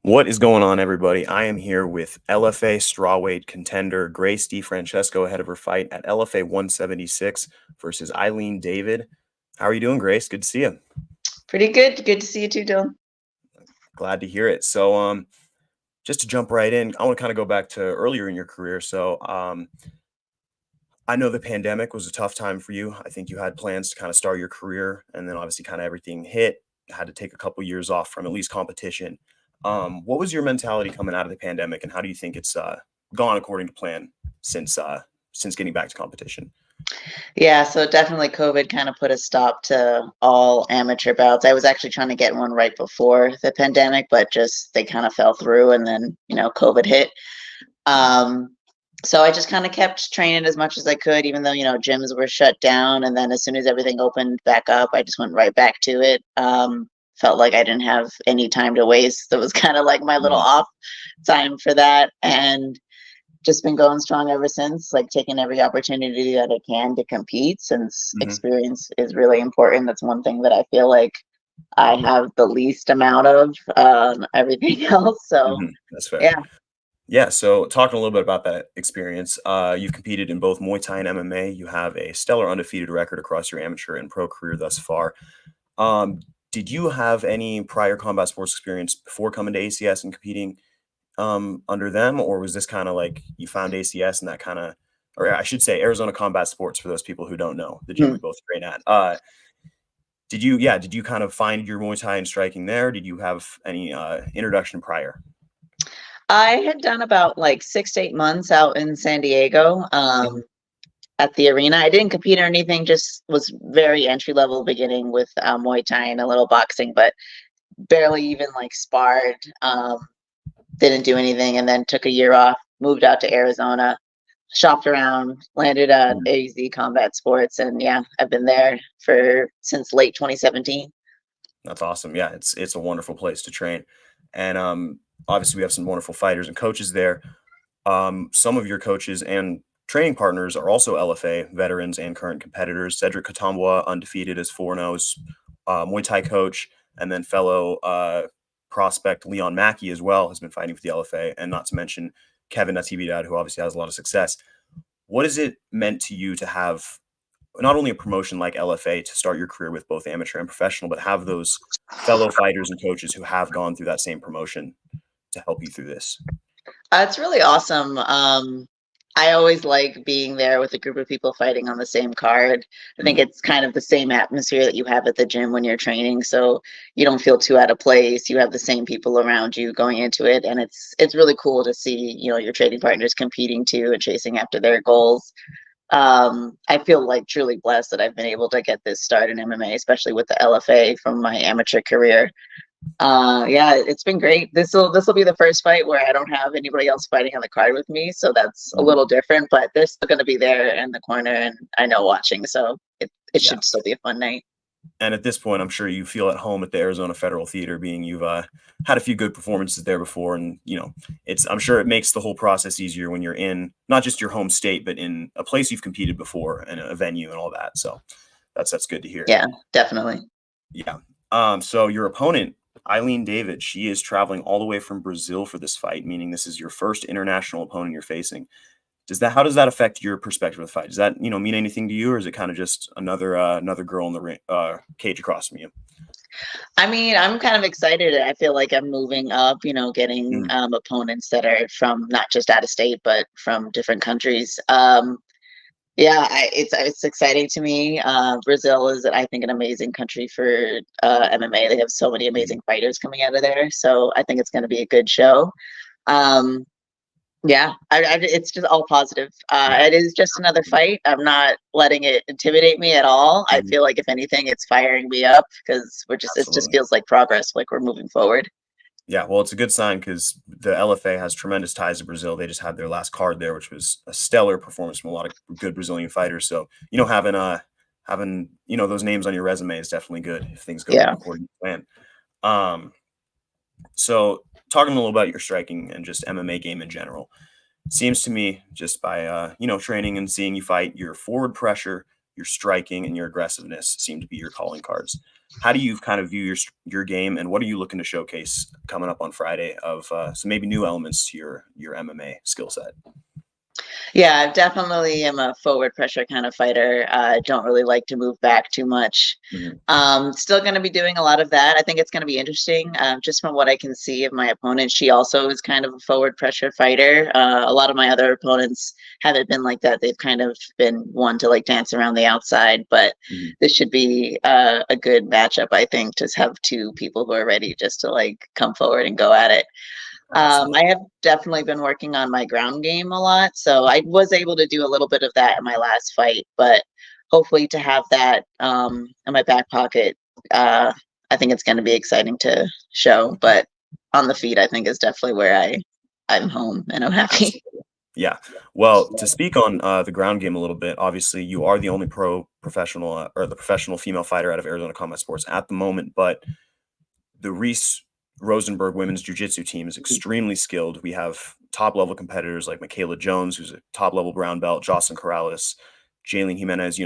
What is going on, everybody? I am here with LFA Strawweight Contender Grace DiFrancesco ahead of her fight at LFA 176 versus Aline David. How are you doing, Grace? Good to see you. Pretty good. Good to see you too, Dylan. Glad to hear it. So, just to jump right in, I want to kind of go back to earlier in your career. So, I know the pandemic was a tough time for you. I think you had plans to kind of start your career, and then obviously kind of everything hit. Had to take a couple years off from at least competition. What was your mentality coming out of the pandemic, and how do you think it's gone according to plan since getting back to competition? Yeah, so definitely COVID kind of put a stop to all amateur bouts. I was actually trying to get one right before the pandemic, but just they kind of fell through and then, COVID hit. Um, so I just kind of kept training as much as I could, even though, gyms were shut down. And then as soon as everything opened back up, I just went right back to it. Felt like I didn't have any time to waste. So it was kind of like my little Mhm, off time for that. And just been going strong ever since, like taking every opportunity that I can to compete since mhm, experience is really important. That's one thing that I feel like I have the least amount of everything else. So mhm. That's fair. yeah. Yeah, so talking a little bit about that experience, you've competed in both Muay Thai and MMA. You have a stellar undefeated record across your amateur and pro career thus far. Um, did you have any prior combat sports experience before coming to ACS and competing under them, or was this kind of like you found ACS and that kind of, or I should say Arizona Combat Sports for those people who don't know, the gym we Mm. both train at. Did you kind of find your Muay Thai and striking there? Did you have any introduction prior? I had done about like 6 to 8 months out in San Diego at the arena. I didn't compete or anything, just was very entry level beginning with Muay Thai and a little boxing, but barely even like sparred. Didn't do anything, and then took a year off, moved out to Arizona, shopped around, landed at Mhm. AZ Combat Sports, and yeah, I've been there for since late 2017. That's awesome. Yeah, it's a wonderful place to train, and obviously we have some wonderful fighters and coaches there. Some of your coaches and training partners are also LFA veterans and current competitors. Cedric Katambwa, undefeated as 4-0, Muay Thai coach, and then fellow prospect Leon Mackey as well has been fighting for the LFA, and not to mention Kevin Natividad, who obviously has a lot of success. What has it meant to you to have not only a promotion like LFA to start your career with both amateur and professional, but have those fellow fighters and coaches who have gone through that same promotion to help you through this? It's really awesome. I always like being there with a group of people fighting on the same card. I think Mhm. it's kind of the same atmosphere that you have at the gym when you're training, so you don't feel too out of place. You have the same people around you going into it, and it's really cool to see, your training partners competing too and chasing after their goals. I feel like truly blessed that I've been able to get this start in MMA, especially with the LFA from my amateur career. Yeah, it's been great. This will be the first fight where I don't have anybody else fighting on the card with me, so that's a Mhm. little different, but they're still going to be there in the corner and I know watching, so it Yeah. should still be a fun night. And at this point, I'm sure you feel at home at the Arizona Federal Theater, being you've had a few good performances there before, and I'm sure it makes the whole process easier when you're in not just your home state, but in a place you've competed before and a venue and all that. So that's good to hear. Yeah, definitely. Yeah. So your opponent, Eileen David, she is traveling all the way from Brazil for this fight, meaning this is your first international opponent you're facing. How does that affect your perspective of the fight? Does that, mean anything to you, or is it kind of just another girl in the cage across from you? I mean, I'm kind of excited. I feel like I'm moving up, getting Mhm. opponents that are from not just out of state, but from different countries. Yeah, it's exciting to me. Brazil is, I think, an amazing country for MMA. They have so many Mhm. amazing fighters coming out of there, so I think it's going to be a good show. Um, yeah, it's just all positive. Yeah. It is just another fight. I'm not letting it intimidate me at all. I Mhm. feel like if anything, it's firing me up because it just Absolutely. feels like progress, like we're moving forward. Yeah, well, it's a good sign because the LFA has tremendous ties to Brazil. They just had their last card there, which was a stellar performance from a lot of good Brazilian fighters. So, having those names on your resume is definitely good if things go Yeah. according to plan. Um, so talking a little about your striking and just MMA game in general, seems to me just by training and seeing you fight, your forward pressure, your striking, and your aggressiveness seem to be your calling cards. how do you kind of view your game, and what are you looking to showcase coming up on Friday of some maybe new elements to your MMA skill set? Yeah, I definitely am a forward pressure kind of fighter. I don't really like to move back too much. Mhm. Still going to be doing a lot of that. I think it's going to be interesting. Just from what I can see of my opponent, she also is kind of a forward pressure fighter. A lot of my other opponents haven't been like that. They've kind of been one to like dance around the outside. But Mhm. this should be a good matchup, I think, to have two people who are ready just to like come forward and go at it. Absolutely. I have definitely been working on my ground game a lot, so I was able to do a little bit of that in my last fight, but hopefully to have that in my back pocket, I think it's going to be exciting to show. But on the feet, I think is definitely where I'm home and I'm happy. Absolutely. Yeah. Well, to speak on the ground game a little bit, obviously you are the only professional or the professional female fighter out of Arizona Combat Sports at the moment, but the Reese Rosenberg women's jiu-jitsu team is extremely skilled. We have top level competitors like Michaela Jones, who's a top level brown belt, Jocelyn Corrales, Jaylene Jimenez.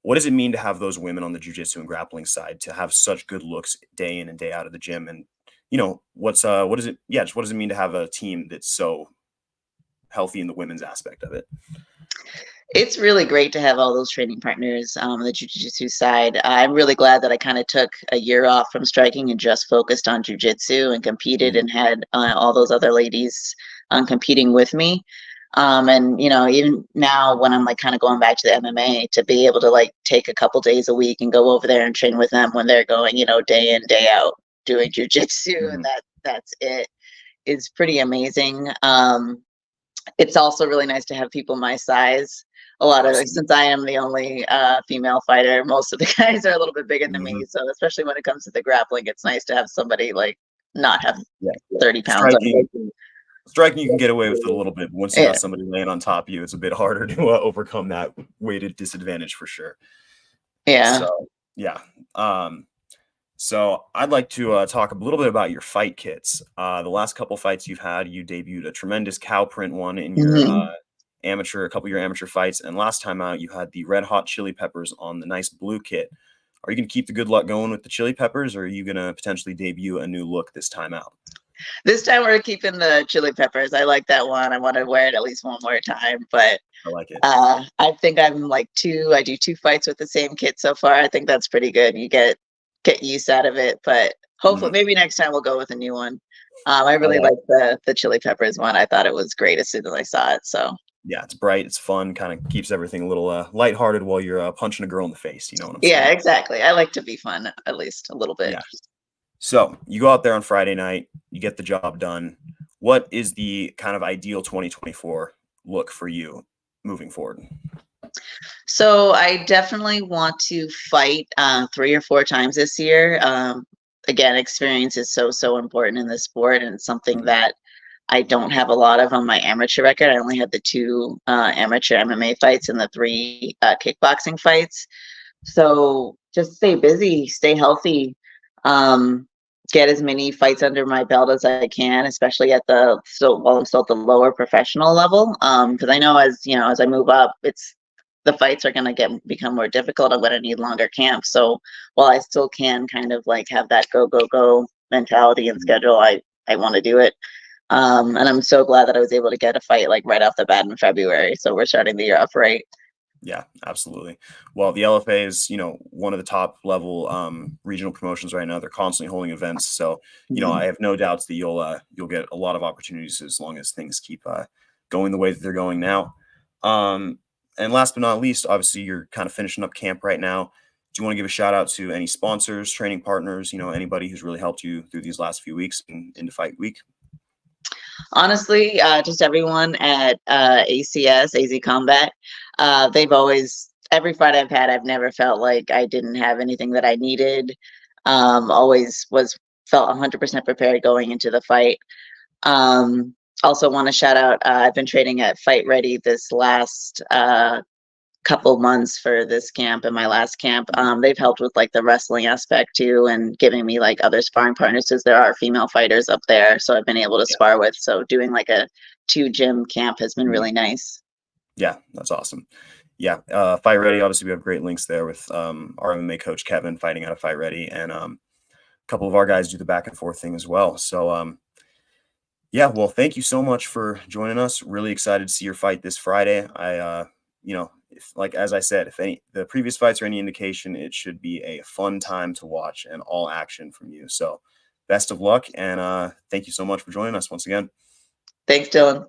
What does it mean to have those women on the jiu-jitsu and grappling side to have such good looks day in and day out of the gym? And what does it just what does it mean to have a team that's so healthy in the women's aspect of it? It's really great to have all those training partners on the jujitsu side. I'm really glad that I kind of took a year off from striking and just focused on jujitsu and competed Mhm. and had all those other ladies competing with me. And even now when I'm like kind of going back to the MMA, to be able to like take a couple days a week and go over there and train with them when they're going, day in, day out doing jujitsu, and Mhm. that's it, is pretty amazing. It's also really nice to have people my size. Absolutely. Since I am the only female fighter, most of the guys are a little bit bigger than me. Mhm. So especially when it comes to the grappling, it's nice to have somebody like not have Yeah. 30 pounds on Striking me. striking, you can get away with it a little bit, but once you got Yeah. somebody laying on top of you, it's a bit harder to overcome that weighted disadvantage for sure. Yeah. So, yeah. Um, so I'd like to talk a little bit about your fight kits. The last couple fights you've had, you debuted a tremendous cow print one in your Hmm. a couple of your amateur fights, and last time out you had the red hot chili peppers on the nice blue kit. Are you going to keep the good luck going with the chili peppers, or are you going to potentially debut a new look this time out? This time we're keeping the chili peppers. I like that one. I want to wear it at least one more time. But I like it. I think I do two fights with the same kit so far. I think that's pretty good. You get use out of it, but hopefully Mhm. maybe next time we'll go with a new one. I I really like like the chili peppers one. I thought it was great as soon as I saw it. So Yeah, it's bright, it's fun, kinda keeps everything a little, lighthearted while you're, punching a girl in the face, you know what I'm yeah, saying? exactly. I like to be fun at least a little bit. Yeah. So, you go out there on Friday night, you get the job done. What is the kind of ideal 2024 look for you moving forward? So I definitely want to fight 3 or 4 times this year. Again, experience is so important in this sport, and it's something Mhm. that I don't have a lot of on my amateur record. I only had the two amateur MMA fights and the three kickboxing fights. So just stay busy, stay healthy, um, get as many fights under my belt as I can, especially while I'm still at the lower professional level. Because I know as I move up, the fights are gonna become more difficult. I'm gonna need longer camps. So while I still can kind of like have that go mentality and Mhm. schedule, I want to do it. And I'm so glad that I was able to get a fight like right off the bat in February. So we're starting the year off right. Yeah, absolutely. Well, the LFA is, one of the top level regional promotions right now. They're constantly holding events, so I Mhm. have no doubts that you'll get a lot of opportunities as long as things keep going the way that they're going now. Um, and last but not least, obviously you're kind of finishing up camp right now. Do you want to give a shout out to any sponsors, training partners, anybody who's really helped you through these last few weeks into fight week? Honestly, just everyone at AZ Combat. They've always, every fight I've had, I've never felt like I didn't have anything that I needed. Always felt 100% prepared going into the fight. Um, Also want to shout out, I've been training at Fight Ready this last couple months for this camp and my last camp. They've helped with like the wrestling aspect too, and giving me like other sparring partners because there are female fighters up there. So I've been able to Yeah. spar with. So doing like a two gym camp has been Mhm. really nice. Yeah, that's awesome. yeah, Fight Ready. Obviously, we have great links there with our MMA coach Kevin fighting out of Fight Ready, and a couple of our guys do the back and forth thing as well. So yeah, well, thank you so much for joining us. Really excited to see your fight this Friday. You know, if, like as I said, if any the previous fights are any indication, it should be a fun time to watch and all action from you. So, best of luck, and thank you so much for joining us once again. Thanks, Dylan.